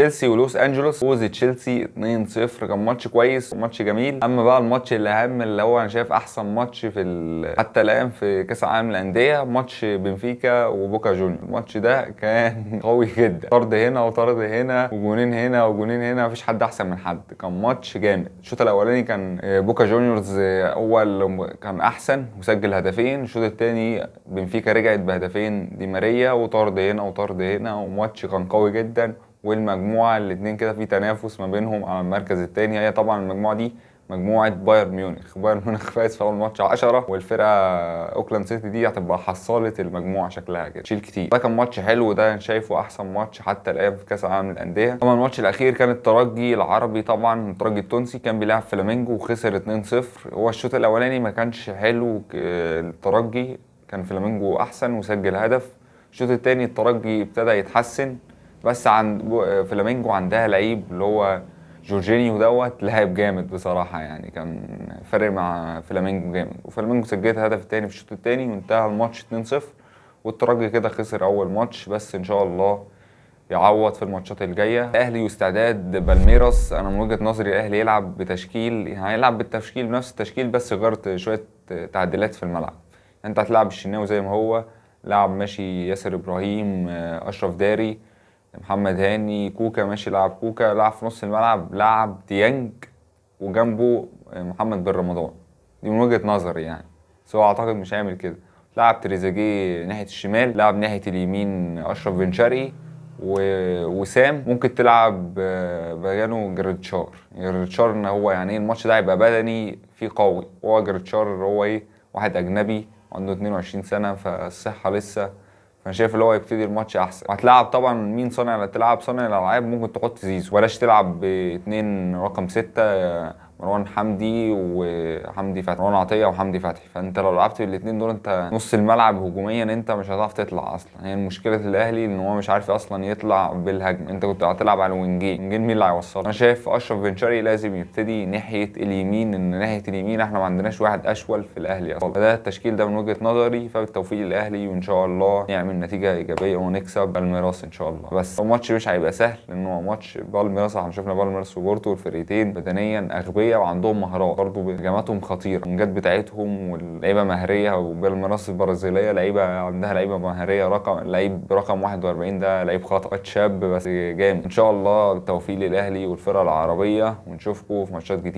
تشيلسي ولوس انجلوس، فوز تشيلسي 2-0. كان ماتش كويس وماتش جميل. اما بقى الماتش اللي اهم، اللي هو انا شايف احسن ماتش حتى الان في كاس العالم للانديه، ماتش بنفيكا وبوكا جونيور. الماتش ده كان قوي جدا، طرد هنا وطرد هنا وجونين هنا وجونين هنا، مفيش حد احسن من حد. كان ماتش جامد. الشوط الاولاني كان بوكا جونيورز اول كان احسن وسجل هدفين. الشوط الثاني بنفيكا رجعت بهدفين دي ماريا وطرد هنا وطرد هنا، وماتش كان قوي جدا. والمجموعه الاثنين كده في تنافس ما بينهم على المركز الثاني. هي طبعا المجموعه دي مجموعه بايرن ميونخ. بايرن ميونخ فاز في اول ماتش 10، والفرقه اوكلاند سيتي دي هتبقى حصاله المجموعه شكلها كده، تشيل كتير. ده كان ماتش حلو، وده انا شايفه احسن ماتش حتى الان في كاس العالم للانديه. طبعا الماتش الاخير كان الترجي العربي، طبعا الترجي التونسي كان بيلعب فلامينجو وخسر 2-0. هو الشوط الاولاني ما كانش حلو، الترجي كان فلامينجو احسن وسجل هدف. الشوط الثاني الترجي ابتدى يتحسن، بس عند فلامينجو عندها لعيب اللي هو جورجينيو لاعب جامد بصراحة. يعني كان فارق مع فلامينجو جامد، وفلامينجو سجلت هدف التاني في الشوط التاني وانتهى الماتش 2-0. والترجي كده خسر أول ماتش، بس إن شاء الله يعوض في الماتشات الجاية. الأهلي واستعداد بالميراس، أنا من وجهة نظري الأهلي يلعب بتشكيل، يعني هيلعب بالتشكيل بنفس التشكيل، بس غيرت شوية تعديلات في الملعب. أنت هتلعب الشناوي زي ما هو لعب ماشي، ياسر إبراهيم، أشرف داري، محمد هاني، كوكا ماشي لعب كوكا، لعب في نص الملعب لعب ديانج، وجنبه محمد بن رمضان. دي من وجهة نظري يعني، بس هو اعتقد مش هيعمل كده. لعب تريزيجيه ناحية الشمال، لعب ناحية اليمين اشرف بن شرقي وسام. ممكن تلعب بجانو جريتشار ان هو يعني الماتش ده هيبقى بدني فيه قوي. هو جريتشار هو واحد اجنبي عنده 22 سنة، فالصحة لسه. انا شايف اللي هو يبتدي الماتش احسن. وهتلعب طبعا مين صانع؟ تلعب صانع الالعاب، ممكن تحط زيزو، بلاش تلعب باتنين رقم 6، مروان حمدي وحمدي فتحي، مروان عطيه وحمدي فتحي. فانت لو لعبت بالاثنين دول، انت نص الملعب هجوميا انت مش هتعرف تطلع اصلا. هي مشكله الاهلي ان هو مش عارف اصلا يطلع بالهجم. انت كنت هتلعب على الوينجين، مين اللي هيوصل؟ انا شايف اشرف بن شرقي لازم يبتدي ناحيه اليمين، ان ناحيه اليمين احنا ما عندناش واحد اشول في الاهلي اصلا. فده التشكيل ده من وجهه نظري، فبالتوفيق للاهلي وان شاء الله نعمل نتيجه ايجابيه ونكسب بالميراس ان شاء الله. بس الماتش مش هيبقى سهل، لان هو ماتش بالميراس. احنا شفنا بالميراس وبورتو، الفرقتين بدنيا اغبياء وعندهم مهارات برضه، هجماتهم خطيره، الجات بتاعتهم واللعيبه مهاريه. وبالميراس البرازيليه لعيبه عندها لعيبه مهاريه. لعيب رقم 41 ده لعيب خطأ شاب بس جامد. ان شاء الله التوفيق للاهلي والفرقه العربيه، ونشوفكم في ماتشات جديده.